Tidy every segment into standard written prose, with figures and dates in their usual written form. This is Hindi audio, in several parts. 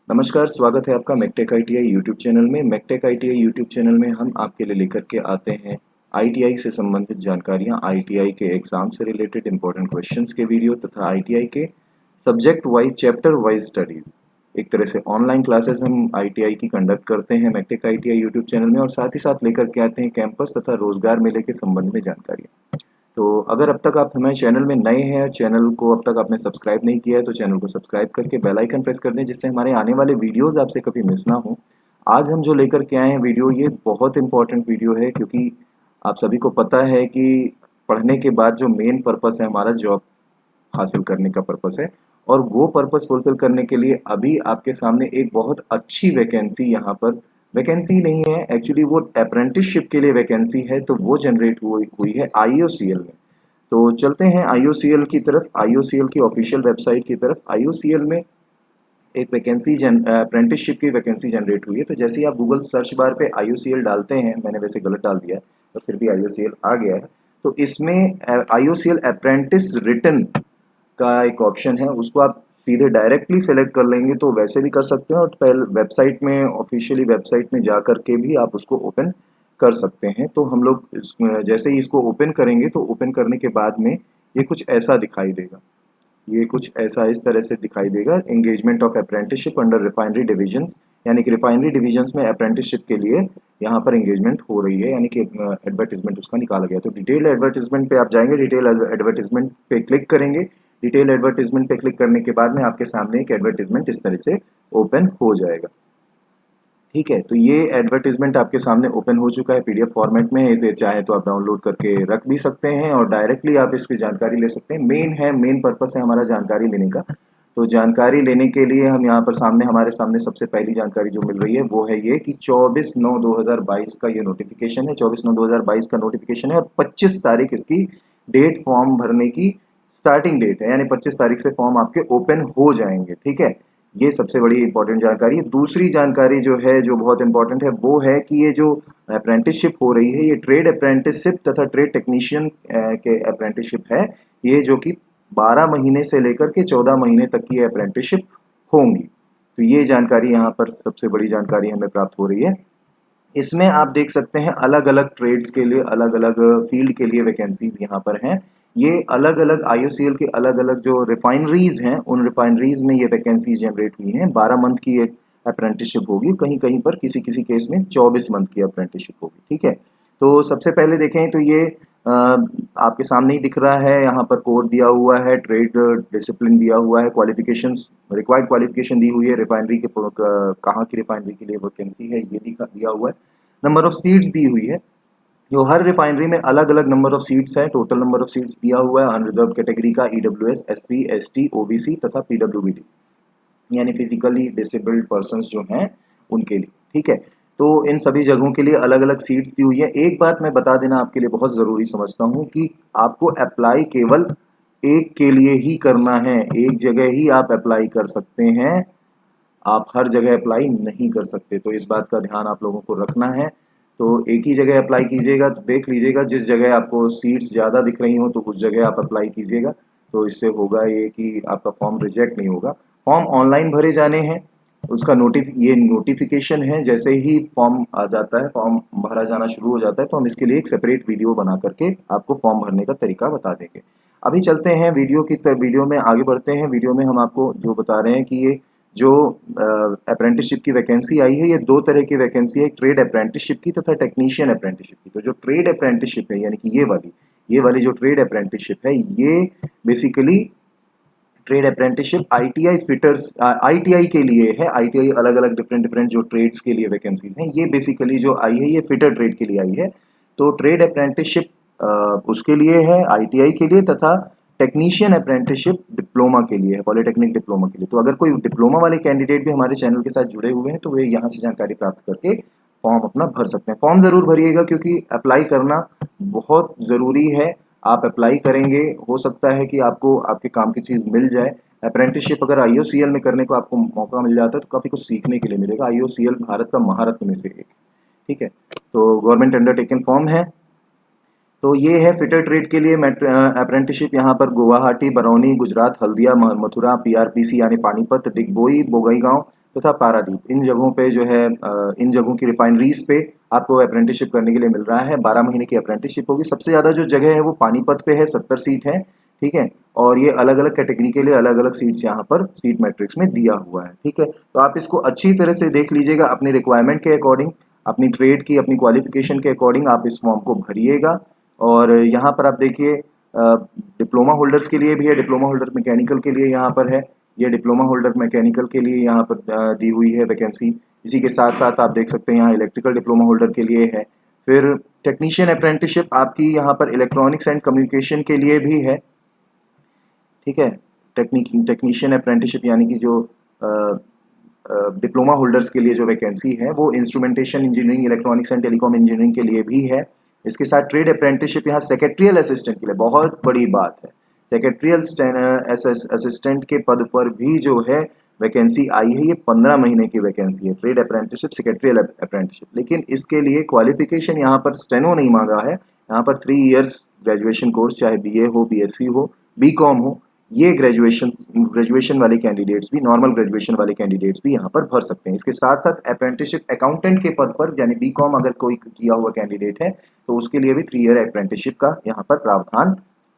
नमस्कार, स्वागत है आपका मैकटेक आईटीआई यूट्यूब चैनल में। मैकटेक आईटीआई यूट्यूब चैनल में हम आपके लिए लेकर के आते हैं आईटीआई से संबंधित जानकारियां, आईटीआई के एग्जाम से रिलेटेड इंपॉर्टेंट क्वेश्चंस के वीडियो तथा आईटीआई के subject wise, chapter wise studies. एक तरह से ऑनलाइन क्लासेस हम आईटीआई की कंडक्ट करते हैं मैकटेक आईटीआई यूट्यूब चैनल में, और साथ ही साथ लेकर के आते हैं कैंपस तथा रोजगार मेले के संबंध में जानकारियाँ। तो अगर अब तक आप हमारे चैनल में नए हैं और चैनल को अब तक आपने सब्सक्राइब नहीं किया है तो चैनल को सब्सक्राइब करके बेल आइकन प्रेस कर दें, जिससे हमारे आने वाले वीडियोस आपसे कभी मिस ना हो। आज हम जो लेकर के आए हैं वीडियो, ये बहुत इंपॉर्टेंट वीडियो है, क्योंकि आप सभी को पता है कि पढ़ने के बाद जो मेन पर्पस है हमारा, जॉब हासिल करने का पर्पस है, और वो पर्पस फुलफिल करने के लिए अभी आपके सामने एक बहुत अच्छी वैकेंसी, यहाँ पर वैकेंसी नहीं है एक्चुअली, वो अप्रेंटिसशिप के लिए वैकेंसी है, तो वो जनरेट हुई है आईओसीएल में। तो चलते हैं आईओसीएल की तरफ, आईओसीएल की ऑफिशियल वेबसाइट की तरफ। आईओसीएल में एक वैकेंसी अप्रेंटिसशिप की वैकेंसी जनरेट हुई है। तो जैसे ही आप गूगल सर्च बार पे आईओसीएल डालते हैं, मैंने वैसे गलत डाल दिया है और फिर भी आईओसीएल आ गया है, तो इसमें आईओसीएल अप्रेंटिस रिटन का एक ऑप्शन है, उसको आप सीधे डायरेक्टली सेलेक्ट कर लेंगे तो वैसे भी कर सकते हैं, और पहले वेबसाइट में, ऑफिशियली वेबसाइट में जा करके भी आप उसको ओपन कर सकते हैं। तो हम लोग जैसे ही इसको ओपन करेंगे तो ओपन करने के बाद में ये कुछ ऐसा दिखाई देगा, ये कुछ ऐसा इस तरह से दिखाई देगा। Engagement of apprenticeship under refinery divisions, यानी कि रिफाइनरी डिविजन्स में अप्रेंटिसशिप के लिए यहाँ पर एंगेजमेंट हो रही है, यानी कि एडवर्टीजमेंट उसका निकाला गया। तो डिटेल एडवर्टीजमेंट पे आप जाएंगे, डिटेल एडवर्टीजमेंट पे क्लिक करेंगे। डिटेल एडवर्टीजमेंट पे क्लिक करने के बाद में आपके सामने एक एडवर्टीजमेंट इस तरह से ओपन हो जाएगा। ठीक है, तो ये एडवर्टीजमेंट आपके सामने ओपन हो चुका है, पीडीएफ फॉर्मेट में है। इसे चाहे तो आप डाउनलोड करके रख भी सकते हैं और डायरेक्टली आप इसकी जानकारी ले सकते हैं। मेन पर्पस है हमारा जानकारी लेने का। तो जानकारी लेने के लिए हम यहाँ पर हमारे सामने सबसे पहली जानकारी जो मिल रही है वो है ये कि 24/9/2022 का ये नोटिफिकेशन है। 24/9/2022 का नोटिफिकेशन है और 25 तारीख इसकी डेट, फॉर्म भरने की स्टार्टिंग डेट है, यानी 25 तारीख से फॉर्म आपके ओपन हो जाएंगे। ठीक है, ये सबसे बड़ी इंपॉर्टेंट जानकारी है। दूसरी जानकारी जो है, जो बहुत इंपॉर्टेंट है, वो है कि ये जो अप्रेंटिसशिप हो रही है, ये ट्रेड अप्रेंटिसशिप तथा ट्रेड टेक्नीशियन के अप्रेंटिसशिप है, ये जो कि 12 महीने से लेकर के 14 महीने तक की अप्रेंटिसशिप होंगी। तो ये जानकारी यहाँ पर सबसे बड़ी जानकारी हमें प्राप्त हो रही है। इसमें आप देख सकते हैं अलग अलग ट्रेड्स के लिए, अलग अलग फील्ड के लिए वैकेंसीज यहाँ पर हैं। ये अलग अलग आईओसीएल के अलग अलग जो रिफाइनरीज हैं, उन रिफाइनरीज में ये वैकेंसीज जनरेट हुई हैं। 12 मंथ की ये अप्रेंटिसशिप होगी, कहीं कहीं पर किसी किसी केस में 24 मंथ की अप्रेंटिसशिप होगी। ठीक है, तो सबसे पहले देखें तो ये आपके सामने ही दिख रहा है, यहाँ पर कोड दिया हुआ है, ट्रेड डिसिप्लिन दिया हुआ है, क्वालिफिकेशंस, रिक्वायर्ड क्वालिफिकेशन दी हुई है, रिफाइनरी के कहाँ की रिफाइनरी के लिए वैकेंसी है ये दिया हुआ है, नंबर ऑफ सीट्स दी हुई है। जो हर रिफाइनरी में अलग अलग नंबर ऑफ सीट्स है, टोटल नंबर ऑफ सीट्स दिया हुआ है अनरिजर्व कैटेगरी का, ईडब्ल्यूएस, एससी, एसटी, ओबीसी तथा पीडब्ल्यूबीडी, यानी फिजिकली डिसेबल्ड पर्सन जो हैं उनके लिए। ठीक है, तो इन सभी जगहों के लिए अलग अलग सीट्स दी हुई है। एक बात मैं बता देना आपके लिए बहुत ज़रूरी समझता हूँ कि आपको अप्लाई केवल एक के लिए ही करना है, एक जगह ही आप अप्लाई कर सकते हैं, आप हर जगह अप्लाई नहीं कर सकते। तो इस बात का ध्यान आप लोगों को रखना है। तो एक ही जगह अप्लाई कीजिएगा, तो देख लीजिएगा जिस जगह आपको सीट्स ज़्यादा दिख रही हो तो उस जगह आप अप्लाई कीजिएगा। तो इससे होगा ये कि आपका फॉर्म रिजेक्ट नहीं होगा। फॉर्म ऑनलाइन भरे जाने हैं, उसका ये नोटिफिकेशन है। जैसे ही फॉर्म आ जाता है, फॉर्म भरा जाना शुरू हो जाता है, तो हम इसके लिए एक सेपरेट वीडियो बना करके आपको फॉर्म भरने का तरीका बता देंगे। अभी चलते हैं वीडियो में आगे बढ़ते हैं। वीडियो में हम आपको जो बता रहे हैं कि ये जो अप्रेंटिसशिप की वैकेंसी आई है, ये दो तरह की वैकेंसी है, एक ट्रेड अप्रेंटिसशिप की तथा टेक्नीशियन अप्रेंटिसशिप की। तो जो ट्रेड अप्रेंटिसशिप है, यानी कि ये वाली जो ट्रेड अप्रेंटिसशिप है, ये basically trade apprenticeship ITI fitters, ITI के लिए है। आईटीआई अलग अलग डिफरेंट जो ट्रेड्स के लिए वैकेंसीज हैं, ये बेसिकली जो आई है ये फिटर ट्रेड के लिए आई है। तो ट्रेड अप्रेंटिसशिप उसके लिए है, आईटीआई के लिए, तथा टेक्नीशियन अप्रेंटिसशिप डिप्लोमा के लिए है, पॉलिटेक्निक डिप्लोमा के लिए। तो अगर कोई डिप्लोमा वाले कैंडिडेट भी हमारे चैनल के साथ जुड़े हुए हैं तो वे यहाँ से जानकारी प्राप्त करके फॉर्म अपना भर सकते हैं। फॉर्म जरूर भरिएगा, क्योंकि अप्लाई करना बहुत ज़रूरी है। आप अप्लाई करेंगे, हो सकता है कि आपको आपके काम की चीज़ मिल जाए। अप्रेंटिसशिप अगर आईओसीएल में करने को आपको मौका मिल जाता है तो काफ़ी कुछ सीखने के लिए मिलेगा। आईओसीएल भारत का महारत्न में से एक। ठीक है, तो गवर्नमेंट अंडरटेकन फॉर्म है। तो ये है फिटर ट्रेड के लिए अप्रेंटिसशिप। यहाँ पर गुवाहाटी, बरौनी, गुजरात, हल्दिया, मथुरा, पीआरपीसी यानी पानीपत, डिगबोई, बोंगईगांव तथा पारादीप, इन जगहों पे जो है इन जगहों की रिफाइनरीज पे आपको अप्रेंटिसशिप करने के लिए मिल रहा है। 12 महीने की अप्रेंटिसशिप होगी। सबसे ज़्यादा जो जगह है वो पानीपत पे है, 70 सीट है, ठीक है। और ये अलग अलग कैटेगरी के लिए अलग अलग सीट्स यहाँ पर सीट मैट्रिक्स में दिया हुआ है, ठीक है। तो आप इसको अच्छी तरह से देख लीजिएगा, अपनी रिक्वायरमेंट के अकॉर्डिंग, अपनी ट्रेड की, अपनी क्वालिफिकेशन के अकॉर्डिंग आप इस फॉर्म को भरिएगा। और यहाँ पर आप देखिए डिप्लोमा होल्डर्स के लिए भी है, डिप्लोमा होल्डर मैकेनिकल के लिए यहाँ पर है, ये डिप्लोमा होल्डर मैकेनिकल के लिए यहाँ पर दी हुई है वैकेंसी। इसी के साथ साथ आप देख सकते हैं यहाँ इलेक्ट्रिकल डिप्लोमा होल्डर के लिए है। फिर टेक्नीशियन अप्रेंटिसशिप आपकी यहाँ पर इलेक्ट्रॉनिक्स एंड कम्युनिकेशन के लिए भी है, ठीक है। टेक्नीशियन अप्रेंटिसशिप यानी कि जो डिप्लोमा होल्डर्स के लिए जो वैकेंसी है वो instrumentation engineering, electronics and telecom engineering के लिए भी है। इसके साथ ट्रेड अप्रेंटिसशिप यहाँ सेक्रेटरियल असिस्टेंट के लिए, बहुत बड़ी बात है, सेक्रेटरियल असिस्टेंट के पद पर भी जो है वैकेंसी आई है। ये 15 महीने की वैकेंसी है, ट्रेड अप्रेंटिसशिप, सेक्रेटरियल अप्रेंटिसशिप। लेकिन इसके लिए क्वालिफिकेशन यहाँ पर स्टेनो नहीं मांगा है, यहाँ पर 3 इयर्स ग्रेजुएशन कोर्स, चाहे बीए हो, बीएससी हो, बीकॉम हो, ये ग्रेजुएशन वाले कैंडिडेट्स भी, नॉर्मल ग्रेजुएशन वाले कैंडिडेट्स भी यहाँ पर भर सकते हैं। इसके साथ साथ अप्रेंटिसशिप अकाउंटेंट के पद पर, यानी बीकॉम अगर कोई किया हुआ कैंडिडेट है तो उसके लिए भी 3 ईयर अप्रेंटिसशिप का यहाँ पर प्रावधान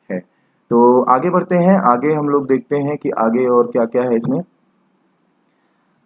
है। तो आगे बढ़ते हैं, आगे हम लोग देखते हैं कि आगे और क्या क्या है इसमें।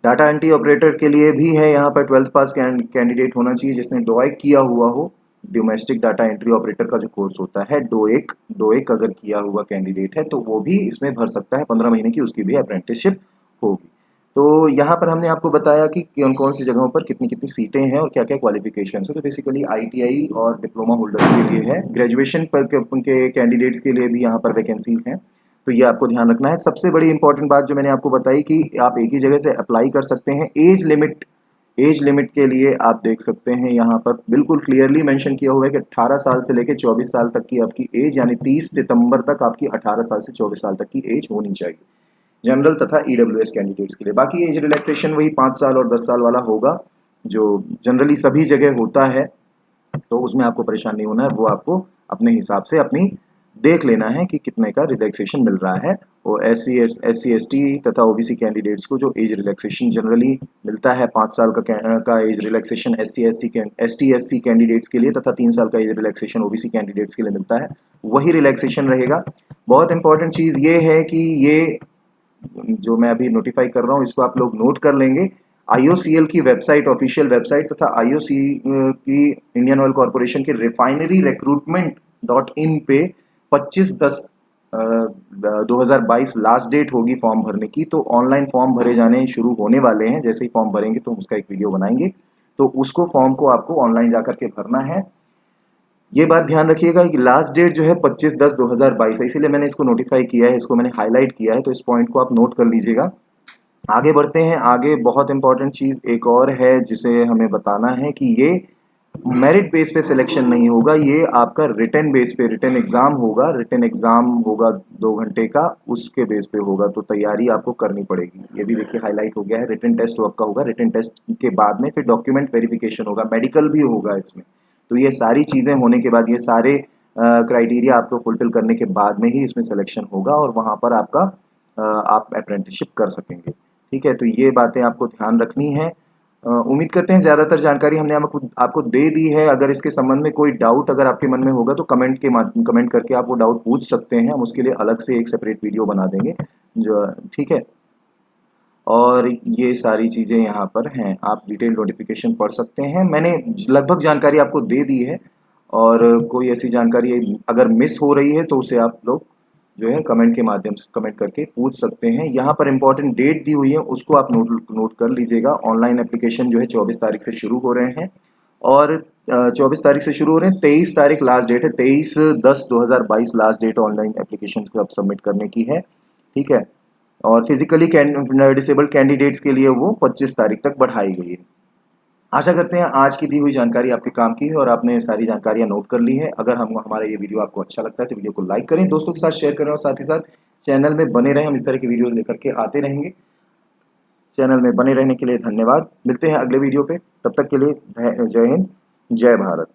डाटा एंट्री ऑपरेटर के लिए भी है यहाँ पर 12th पास कैंडिडेट होना चाहिए जिसने डोएक किया हुआ हो। डोमेस्टिक डाटा एंट्री ऑपरेटर का जो कोर्स होता है डोएक अगर किया हुआ कैंडिडेट है तो वो भी इसमें भर सकता है। 15 महीने की उसकी भी अप्रेंटिसशिप होगी। तो यहाँ पर हमने आपको बताया कि कौन कौन सी जगहों पर कितनी कितनी सीटें हैं और क्या क्या क्वालिफिकेशन है। तो बेसिकली आईटीआई और डिप्लोमा होल्डर के लिए है, ग्रेजुएशन पर के कैंडिडेट्स के लिए भी यहाँ पर वैकेंसीज हैं। तो ये आपको ध्यान रखना है। सबसे बड़ी इंपॉर्टेंट बात जो मैंने आपको बताई कि आप एक ही जगह से अप्लाई कर सकते हैं। एज लिमिट के लिए आप देख सकते हैं यहाँ पर बिल्कुल क्लियरली मेंशन किया हुआ है कि 18 साल से लेकर 24 साल तक की आपकी एज, यानी 30 सितंबर तक आपकी 18 साल से 24 साल तक की एज होनी चाहिए जनरल तथा ईडब्ल्यूएस कैंडिडेट्स के लिए। बाकी एज रिलैक्सेशन वही 5 साल और 10 साल वाला होगा जो जनरली सभी जगह होता है, तो उसमें आपको परेशान नहीं होना है। वो आपको अपने हिसाब से अपनी देख लेना है कि कितने का रिलैक्सेशन मिल रहा है। और एससी एसटी तथा ओबीसी कैंडिडेट्स को जो एज रिलैक्सेशन जनरली मिलता है 5 साल का age relaxation ST SC candidates के लिए तथा 3 साल का एज रिलैक्सेशन ओबीसी कैंडिडेट्स के लिए मिलता है, वही रिलैक्सेशन रहेगा। बहुत इंपॉर्टेंट चीज़ ये है कि ये जो मैं अभी नोटिफाई कर रहा हूँ इसको आप लोग नोट कर लेंगे। आईओसीएल की वेबसाइट, ऑफिशियल वेबसाइट तथा आईओसी की इंडियन ऑयल कॉर्पोरेशन की रिफाइनरी रिक्रूटमेंट.in पे 25/10/2022 लास्ट डेट होगी फॉर्म भरने की। तो ऑनलाइन फॉर्म भरे जाने शुरू होने वाले हैं, जैसे ही फॉर्म भरेंगे तो उसका एक वीडियो बनाएंगे, तो उसको फॉर्म को आपको ऑनलाइन जाकर के भरना है। ये बात ध्यान रखिएगा कि लास्ट डेट जो है 25/10/2022 है, इसीलिए मैंने इसको नोटिफाई किया है, इसको मैंने हाईलाइट किया है, तो इस पॉइंट को आप नोट कर लीजिएगा। आगे बढ़ते हैं। आगे बहुत इंपॉर्टेंट चीज़ एक और है जिसे हमें बताना है कि ये मेरिट बेस पे सिलेक्शन नहीं होगा, ये आपका रिटन बेस पे, रिटन एग्जाम होगा। रिटन एग्जाम होगा 2 घंटे का, उसके बेस पे होगा, तो तैयारी आपको करनी पड़ेगी। ये भी देखिए हाईलाइट हो गया है। रिटन टेस्ट आपका होगा, रिटन टेस्ट के बाद में फिर डॉक्यूमेंट वेरिफिकेशन होगा, मेडिकल भी होगा इसमें। तो ये सारी चीज़ें होने के बाद, ये सारे क्राइटेरिया आपको फुलफिल करने के बाद में ही इसमें सिलेक्शन होगा और वहाँ पर आपका आप अप्रेंटिसशिप कर सकेंगे, ठीक है। तो ये बातें आपको ध्यान रखनी है। उम्मीद करते हैं ज़्यादातर जानकारी हमने आपको दे दी है। अगर इसके संबंध में कोई डाउट अगर आपके मन में होगा तो कमेंट करके आप वो डाउट पूछ सकते हैं, हम उसके लिए अलग से एक सेपरेट वीडियो बना देंगे जो, ठीक है। और ये सारी चीज़ें यहाँ पर हैं, आप डिटेल नोटिफिकेशन पढ़ सकते हैं। मैंने लगभग जानकारी आपको दे दी है और कोई ऐसी जानकारी अगर मिस हो रही है तो उसे आप लोग जो है कमेंट के माध्यम से कमेंट करके पूछ सकते हैं। यहाँ पर इंपॉर्टेंट डेट दी हुई है, उसको आप नोट कर लीजिएगा। ऑनलाइन एप्लीकेशन जो है 24 तारीख से शुरू हो रहे हैं और 24 तारीख से शुरू हो रहे हैं, 23 तारीख लास्ट डेट है, 23/10/2022 लास्ट डेट ऑनलाइन एप्लीकेशन को आप सबमिट करने की है, ठीक है। और फिजिकली डिसेबल्ड कैंडिडेट्स के लिए वो 25 तारीख तक बढ़ाई गई है। आशा करते हैं आज की दी हुई जानकारी आपके काम की है और आपने सारी जानकारियां नोट कर ली है। अगर हमारा ये वीडियो आपको अच्छा लगता है तो वीडियो को लाइक करें, दोस्तों के साथ शेयर करें और साथ ही साथ चैनल में बने रहें। हम इस तरह की वीडियोस लेकर के आते रहेंगे। चैनल में बने रहने के लिए धन्यवाद। मिलते हैं अगले वीडियो पे, तब तक के लिए जय हिंद, जय भारत।